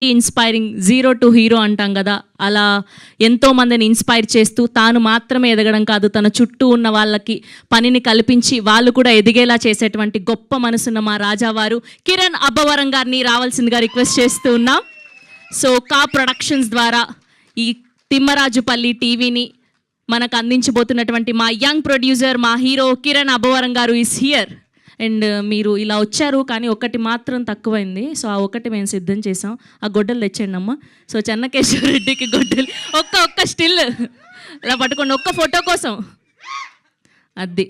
Inspiring zero to hero అంటాం కదా, అలా ఎంతో మందిని ఇన్స్పైర్ చేస్తూ తాను మాత్రమే ఎదగడం కాదు, తన చుట్టూ ఉన్న వాళ్ళకి పనిని కల్పించి వాళ్ళు కూడా ఎదిగేలా చేసేటువంటి గొప్ప మనసున్న మా రాజావారు కిరణ్ అబ్బవరం గారిని రావాల్సిందిగా రిక్వెస్ట్ చేస్తూ ఉన్నాం. సో కా ప్రొడక్షన్స్ ద్వారా ఈ తిమ్మరాజుపల్లి టీవీని మనకు అందించబోతున్నటువంటి మా యంగ్ ప్రొడ్యూసర్, మా హీరో కిరణ్ అబ్బవరం గారు ఈస్ హియర్. అండ్ మీరు ఇలా వచ్చారు, కానీ ఒకటి మాత్రం తక్కువైంది. సో ఆ ఒకటి మేము సిద్ధం చేసాం. ఆ గొడ్డలు తెచ్చండి అమ్మ. సో చెన్నకేశ్వర రెడ్డికి గొడ్డలు ఒక్క స్టిల్ ఇలా పట్టుకోండి, ఒక్క ఫోటో కోసం. అది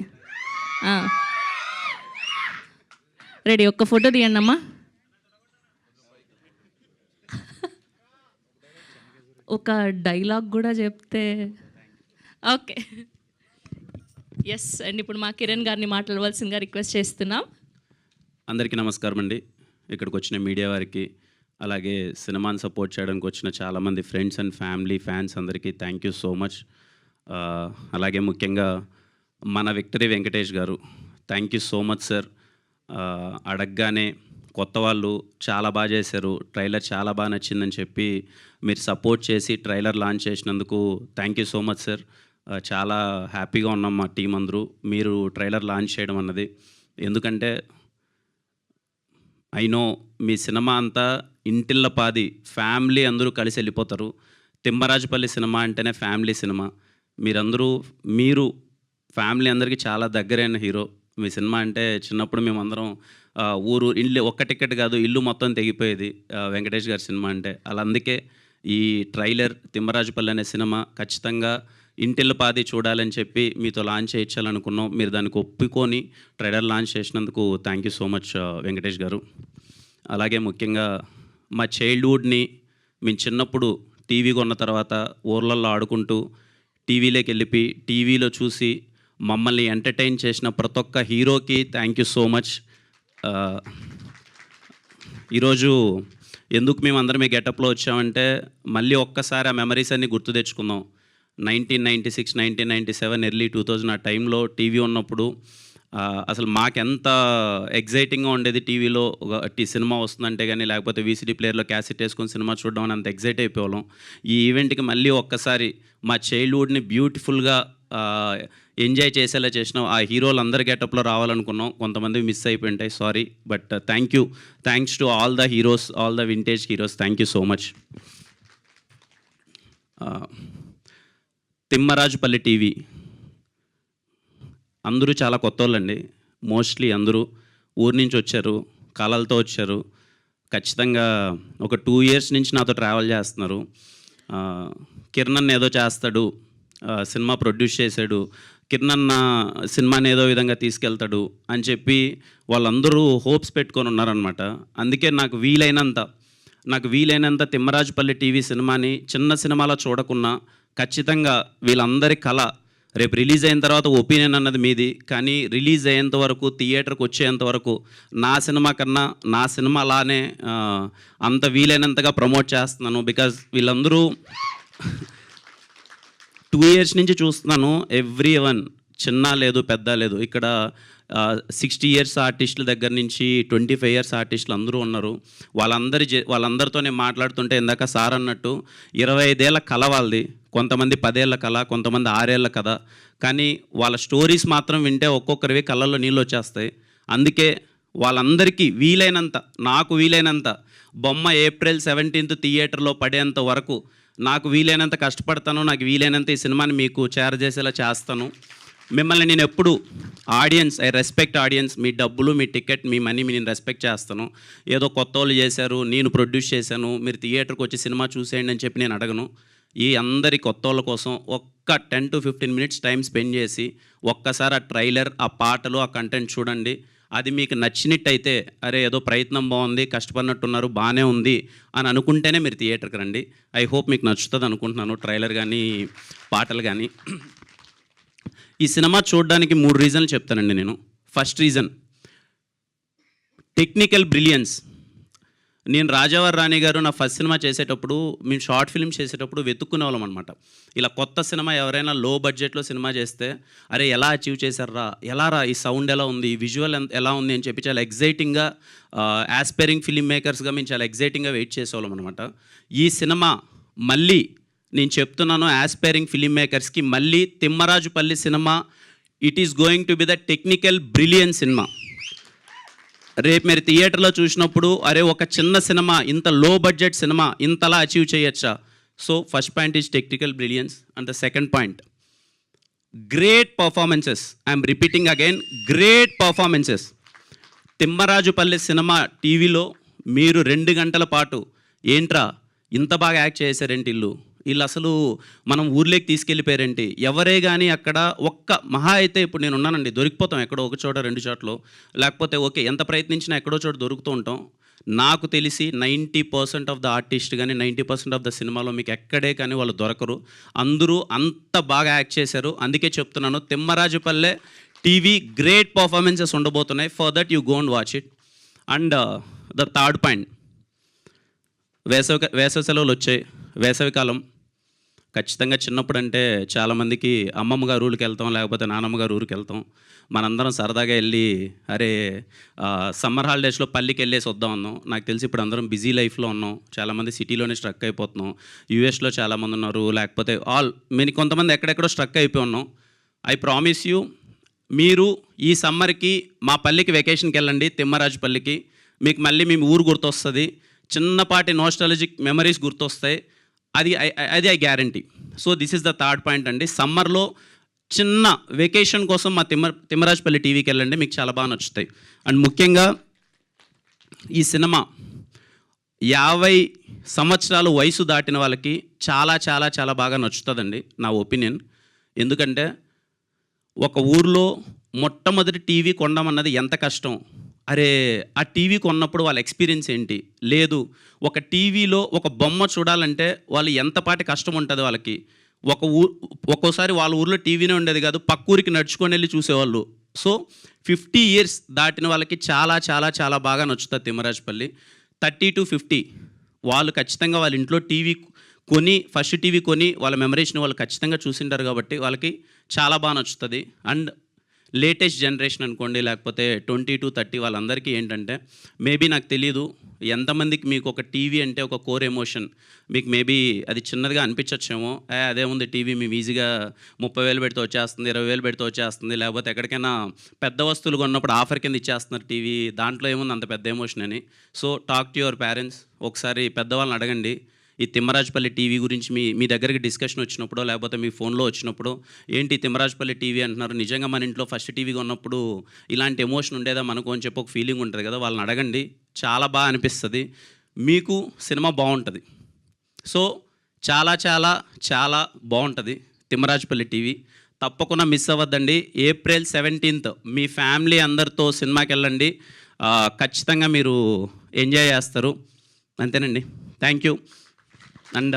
రెడీ, ఒక్క ఫోటో తీయండి అమ్మా. ఒక డైలాగ్ కూడా చెప్తే ఓకే. ఎస్ అండ్ ఇప్పుడు మా కిరణ్ గారిని మాట్లాడవలసిందిగా రిక్వెస్ట్ చేస్తున్నాం. అందరికీ నమస్కారం అండి. ఇక్కడికి వచ్చిన మీడియా వారికి, అలాగే సినిమాని సపోర్ట్ చేయడానికి వచ్చిన చాలామంది ఫ్రెండ్స్ అండ్ ఫ్యాన్స్ అందరికీ థ్యాంక్ యూ సో మచ్. అలాగే ముఖ్యంగా మన విక్టరీ వెంకటేష్ గారు, thank you so much sir. అడగగానే కొత్త వాళ్ళు చాలా బాగా చేశారు, ట్రైలర్ చాలా బాగా నచ్చిందని చెప్పి మీరు సపోర్ట్ చేసి ట్రైలర్ లాంచ్ చేసినందుకు thank you so much sir. చాలా హ్యాపీగా ఉన్నాం మా టీం అందరూ మీరు ట్రైలర్ లాంచ్ చేయడం అన్నది. ఎందుకంటే ఐ నో మీ సినిమా అంతా ఇంటిల్లపాది ఫ్యామిలీ అందరూ కలిసి వెళ్ళిపోతారు. తిమ్మరాజుపల్లి సినిమా అంటేనే ఫ్యామిలీ సినిమా. మీరు ఫ్యామిలీ అందరికీ చాలా దగ్గరైన హీరో. మీ సినిమా అంటే చిన్నప్పుడు మేమందరం ఇల్లు ఒక్క టికెట్ కాదు, ఇల్లు మొత్తం తెగిపోయేది వెంకటేష్ గారి సినిమా అంటే. అలా అందుకే ఈ ట్రైలర్ తిమ్మరాజుపల్లి అనే సినిమా ఖచ్చితంగా ఇంటిల్లపాది చూడాలని చెప్పి మీతో లాంచ్ చేయించాలనుకున్నాం. మీరు దానికి ఒప్పుకొని ట్రైలర్ లాంచ్ చేసినందుకు thank you so much Venkatesh గారు. అలాగే ముఖ్యంగా మా చైల్డ్హుడ్ని మేము చిన్నప్పుడు టీవీ కొన్న తర్వాత ఊర్లలో ఆడుకుంటూ టీవీలోకి వెళ్ళిపోయి టీవీలో చూసి మమ్మల్ని ఎంటర్టైన్ చేసిన ప్రతి ఒక్క హీరోకి థ్యాంక్ యూ సో మచ్. ఈరోజు ఎందుకు మేము అందరం ఈ గెటప్లో వచ్చామంటే మళ్ళీ ఒక్కసారి ఆ మెమరీస్ అన్నీ గుర్తు తెచ్చుకుందాం. 1996, 1997, ఎర్లీ 2000 ఆ టైంలో టీవీ ఉన్నప్పుడు అసలు మాకెంత ఎగ్జైటింగ్గా ఉండేది. టీవీలో సినిమా వస్తుందంటే కానీ, లేకపోతే వీసీడీ ప్లేయర్లో క్యాసెట్ వేసుకొని సినిమా చూడడం అని అంత ఎగ్జైట్ అయిపోవాళ్ళం. ఈ ఈవెంట్కి మళ్ళీ ఒక్కసారి మా చైల్డ్హుడ్ని బ్యూటిఫుల్గా ఎంజాయ్ చేసేలా చేసినాం. ఆ హీరోలు అందరి గెటప్లో రావాలనుకున్నాం, కొంతమంది మిస్ అయిపోయి ఉంటాయి, sorry. But thanks to all the heroes, all the vintage heroes, thank you so much. Thimmarajupalli TV అందరూ చాలా కొత్త వాళ్ళండి. మోస్ట్లీ అందరూ ఊరి నుంచి వచ్చారు, కళలతో వచ్చారు. ఖచ్చితంగా ఒక 2 years నుంచి నాతో ట్రావెల్ చేస్తున్నారు. కిరణ్ ఏదో చేస్తాడు, సినిమా ప్రొడ్యూస్ చేశాడు, కిరణ్ సినిమాని ఏదో విధంగా తీసుకెళ్తాడు అని చెప్పి వాళ్ళందరూ హోప్స్ పెట్టుకొని ఉన్నారనమాట. అందుకే నాకు వీలైనంత తిమ్మరాజుపల్లి టీవీ సినిమాని చిన్న సినిమాలో చూడకున్నా ఖచ్చితంగా వీళ్ళందరి కళ రేపు రిలీజ్ అయిన తర్వాత ఒపీనియన్ అన్నది మీది, కానీ రిలీజ్ అయ్యేంత వరకు, థియేటర్కి వచ్చేంత వరకు నా సినిమా కన్నా నా సినిమా అలానే అంత వీలైనంతగా ప్రమోట్ చేస్తున్నాను. బికాజ్ వీళ్ళందరూ 2 years నుంచి చూస్తున్నాను. ఎవ్రీ వన్, చిన్న లేదు పెద్ద లేదు, ఇక్కడ 60 years ఆర్టిస్టుల దగ్గర నుంచి 25 years ఆర్టిస్టులు అందరూ ఉన్నారు. వాళ్ళందరితో నేను మాట్లాడుతుంటే ఇందాక సార్ అన్నట్టు 25 ఏళ్ళ కళ వాళ్ళది, కొంతమంది 10 ఏళ్ళ కళ, కొంతమంది 6 ఏళ్ళ కథ. కానీ వాళ్ళ స్టోరీస్ మాత్రం వింటే ఒక్కొక్కరివి కళ్ళల్లో నీళ్ళు వచ్చేస్తాయి. అందుకే వాళ్ళందరికీ నాకు వీలైనంత బొమ్మ April 17th థియేటర్లో పడేంత వరకు నాకు వీలైనంత కష్టపడతాను. నాకు వీలైనంత ఈ సినిమాని మీకు చేరజేసేలా చేస్తాను. మిమ్మల్ని నేను ఎప్పుడు ఐ రెస్పెక్ట్ ఆడియన్స్. మీ డబ్బులు, మీ టికెట్, మీ మనీ నేను రెస్పెక్ట్ చేస్తాను. ఏదో కొత్త వాళ్ళు చేశారు, నేను ప్రొడ్యూస్ చేశాను, మీరు థియేటర్కి వచ్చి సినిమా చూసేయండి అని చెప్పి నేను అడగను. ఈ అందరి కొత్త వాళ్ళ కోసం ఒక్క 10 to 15 minutes టైం స్పెండ్ చేసి ఒక్కసారి ఆ ట్రైలర్, ఆ పాటలు, ఆ కంటెంట్ చూడండి. అది మీకు నచ్చినట్టయితే, అరే ఏదో ప్రయత్నం బాగుంది, కష్టపడినట్టున్నారు, బాగానే ఉంది అని అనుకుంటేనే మీరు థియేటర్కి రండి. ఐ హోప్ మీకు నచ్చుతుంది అనుకుంటున్నాను, ట్రైలర్ కానీ పాటలు కానీ. ఈ సినిమా చూడడానికి 3 reasons చెప్తానండి నేను. First reason, technical brilliance. నేను రాజావారి రాణి గారు నా ఫస్ట్ సినిమా చేసేటప్పుడు మేము షార్ట్ ఫిల్మ్ చేసేటప్పుడు వెతుక్కునే వాళ్ళం అనమాట. ఇలా కొత్త సినిమా ఎవరైనా లో బడ్జెట్లో సినిమా చేస్తే అరే ఎలా అచీవ్ చేశారా, ఎలా రా, ఈ సౌండ్ ఎలా ఉంది, ఈ విజువల్ ఎలా ఉంది అని చెప్పి చాలా ఎగ్జైటింగ్గా యాస్పైరింగ్ ఫిల్మ్ మేకర్స్గా మేము చాలా ఎగ్జైటింగ్గా వెయిట్ చేసేవాళ్ళం అనమాట. ఈ సినిమా మళ్ళీ నేను చెప్తున్నాను యాస్పైరింగ్ ఫిల్మ్ మేకర్స్కి, మళ్ళీ Thimmarajupalli cinema it is going to be the technical brilliant cinema. రేపు మీరు థియేటర్లో చూసినప్పుడు అరే ఒక చిన్న సినిమా, ఇంత లో బడ్జెట్ సినిమా ఇంతలా అచీవ్ చేయొచ్చా. So first point is technical brilliance and the second point great performances. I'm repeating again, great performances. Thimmarajupalli cinema టీవీలో మీరు 2 గంటల పాటు ఏంట్రా ఇంత బాగా యాక్ట్ చేశారేంటి వీళ్ళు అసలు మనం ఊర్లోకి తీసుకెళ్ళిపోయారేంటి, ఎవరే కానీ అక్కడ ఒక్క మహా అయితే ఇప్పుడు నేను ఉన్నానండి, దొరికిపోతాం ఎక్కడో ఒక చోట 2 చోట్ల, లేకపోతే ఓకే ఎంత ప్రయత్నించినా ఎక్కడో చోట దొరుకుతూ ఉంటాం. నాకు తెలిసి 90% ఆఫ్ ద ఆర్టిస్ట్ కానీ 90% ఆఫ్ ద సినిమాలో మీకు ఎక్కడే కానీ వాళ్ళు దొరకరు. అందరూ అంత బాగా యాక్ట్ చేశారు. అందుకే చెప్తున్నాను తిమ్మరాజుపల్లె టీవీ గ్రేట్ పర్ఫార్మెన్సెస్ ఉండబోతున్నాయి. For that you go and watch it. And the third point, వేసవి సెలవులు వచ్చాయి, వేసవికాలం. ఖచ్చితంగా చిన్నప్పుడు అంటే చాలామందికి అమ్మమ్మ గారు ఊరికి వెళ్తాం, లేకపోతే నానమ్మ గారు ఊరికి వెళ్తాం. మనందరం సరదాగా వెళ్ళి అరే సమ్మర్ హాలిడేస్లో పల్లికి వెళ్ళేసి వద్దాం అన్నాం. నాకు తెలిసి ఇప్పుడు అందరం బిజీ లైఫ్లో ఉన్నాం, చాలామంది సిటీలోనే స్ట్రక్ అయిపోతున్నాం. యూఎస్లో చాలామంది ఉన్నారు, లేకపోతే కొంతమంది ఎక్కడెక్కడో స్ట్రక్ అయిపోయి ఉన్నాం. ఐ ప్రామిస్ యూ, మీరు ఈ సమ్మర్కి మా పల్లికి వెకేషన్కి వెళ్ళండి, తిమ్మరాజుపల్లికి. మీకు మళ్ళీ మీ ఊరు గుర్తొస్తుంది, చిన్నపాటి నోస్టాలజిక్ మెమరీస్ గుర్తొస్తాయి. అది I guarantee. So this is the third point అండి. సమ్మర్లో చిన్న వెకేషన్ కోసం మా తిమ్మరాజుపల్లి టీవీకి వెళ్ళండి, మీకు చాలా బాగా నచ్చుతాయి. అండ్ ముఖ్యంగా ఈ సినిమా 50 సంవత్సరాలు వయసు దాటిన వాళ్ళకి చాలా చాలా చాలా బాగా నచ్చుతుందండి, నా ఒపీనియన్. ఎందుకంటే ఒక ఊర్లో మొట్టమొదటి టీవీ కొనడం ఎంత కష్టం, అరే ఆ టీవీ కొన్నప్పుడు వాళ్ళ ఎక్స్పీరియన్స్ ఏంటి, లేదు ఒక టీవీలో ఒక బొమ్మ చూడాలంటే వాళ్ళు ఎంతపాటి కష్టం ఉంటుంది వాళ్ళకి. ఒక్కోసారి వాళ్ళ ఊర్లో టీవీనే ఉండేది కాదు, పక్క ఊరికి నడుచుకొని వెళ్ళి చూసేవాళ్ళు. సో 50 ఇయర్స్ దాటిన వాళ్ళకి చాలా చాలా చాలా బాగా నచ్చుతుంది తిమ్మరాజుపల్లి. 30 to 50 వాళ్ళు ఖచ్చితంగా వాళ్ళ ఇంట్లో టీవీ కొని, ఫస్ట్ టీవీ కొని వాళ్ళ మెమరీస్ని వాళ్ళు ఖచ్చితంగా చూసింటారు కాబట్టి వాళ్ళకి చాలా బాగా నచ్చుతుంది. అండ్ లేటెస్ట్ జనరేషన్ అనుకోండి, లేకపోతే 20 to 30 వాళ్ళందరికీ ఏంటంటే మేబీ నాకు తెలియదు ఎంతమందికి మీకు ఒక టీవీ అంటే ఒక కోర్ ఎమోషన్. మీకు మేబీ అది చిన్నదిగా అనిపించచ్చేమో, అదే ఉంది టీవీ మేము ఈజీగా 30,000 పెడితే వచ్చేస్తుంది, 20,000 పెడితే వచ్చేస్తుంది, లేకపోతే ఎక్కడికైనా పెద్ద వస్తువులు కొన్నప్పుడు ఆఫర్ కింద ఇచ్చేస్తున్నారు టీవీ, దాంట్లో ఏముంది అంత పెద్ద ఎమోషన్ అని. So talk to your parents, ఒకసారి పెద్దవాళ్ళని అడగండి. ఈ తిమ్మరాజుపల్లి టీవీ గురించి మీ దగ్గరికి డిస్కషన్ వచ్చినప్పుడు, లేకపోతే మీ ఫోన్లో వచ్చినప్పుడు ఏంటి తిమ్మరాజుపల్లి టీవీ అంటున్నారు, నిజంగా మన ఇంట్లో ఫస్ట్ టీవీగా ఉన్నప్పుడు ఇలాంటి ఎమోషన్ ఉండేదా మనకు అని చెప్పి ఒక ఫీలింగ్ ఉంటుంది కదా, వాళ్ళని అడగండి, చాలా బాగా అనిపిస్తుంది, మీకు సినిమా బాగుంటుంది. సో చాలా చాలా చాలా బాగుంటుంది తిమ్మరాజుపల్లి టీవీ. తప్పకుండా మిస్ అవ్వద్దండి. April 17th మీ ఫ్యామిలీ అందరితో సినిమాకి వెళ్ళండి, ఖచ్చితంగా మీరు ఎంజాయ్ చేస్తారు. అంతేనండి, థ్యాంక్ యూ. అండ్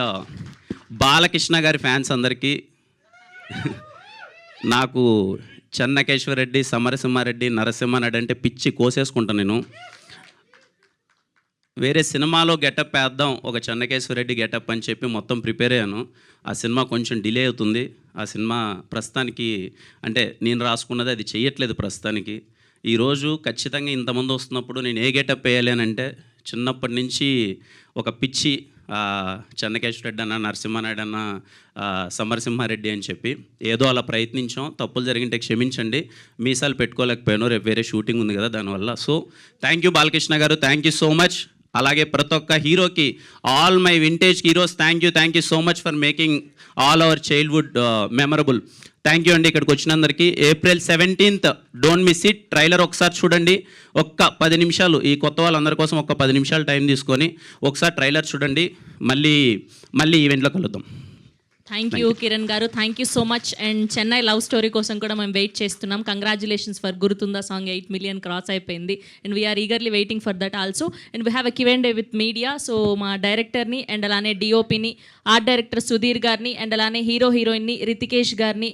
బాలకృష్ణ గారి ఫ్యాన్స్ అందరికీ నాకు చెన్నకేశ్వర రెడ్డి, సమరసింహారెడ్డి, నరసింహారెడ్డి అంటే పిచ్చి కోసేసుకుంటాను నేను. వేరే సినిమాలో గెటప్ వేద్దాం, ఒక చెన్నకేశ్వర రెడ్డి గెటప్ అని చెప్పి మొత్తం ప్రిపేర్ అయ్యాను. ఆ సినిమా కొంచెం డిలే అవుతుంది. ఆ సినిమా ప్రస్తుతానికి అంటే నేను రాసుకున్నది అది చేయట్లేదు ప్రస్తుతానికి. ఈరోజు ఖచ్చితంగా ఇంతమంది వస్తున్నప్పుడు నేను ఏ గెటప్ వేయాలి అని అంటే చిన్నప్పటి నుంచి ఒక పిచ్చి చెన్నకేశ్వర రెడ్డి అన్న, నరసింహారెడ్డి అన్న, సమరసింహారెడ్డి అని చెప్పి ఏదో అలా ప్రయత్నించాం. తప్పులు జరిగింటే క్షమించండి, మీసాలు పెట్టుకోలేకపోయాను, రేపు వేరే షూటింగ్ ఉంది కదా దానివల్ల. సో థ్యాంక్ యూ బాలకృష్ణ గారు, థ్యాంక్ యూ సో మచ్. అలాగే ప్రతి ఒక్క హీరోకి, all my vintage heroes thank you so much for making all our childhood memorable. Thank you అండి ఇక్కడికి వచ్చినందరికీ. April 17th don't miss it. Trailer ఒకసారి చూడండి, ఒక్క 10 నిమిషాలు, ఈ కొత్త వాళ్ళందరి కోసం ఒక్క 10 నిమిషాలు టైం తీసుకొని ఒకసారి ట్రైలర్ చూడండి. మళ్ళీ ఈవెంట్లో కలుద్దాం. థ్యాంక్ యూ కిరణ్ గారు, thank you so much. And Chennai love story కోసం కూడా మేము వెయిట్ చేస్తున్నాం. కంగ్రాచులేషన్స్ ఫర్ గుర్తుందా సాంగ్ 8 million క్రాస్ అయిపోయింది. And we are eagerly waiting for that also. And we have a Q&A with media. So మా డైరెక్టర్ని అండ్ అలానే డిఓపిని, ఆర్ట్ డైరెక్టర్ సుధీర్ గారిని అండ్ అలానే హీరోయిన్ని రితికేష్ గారిని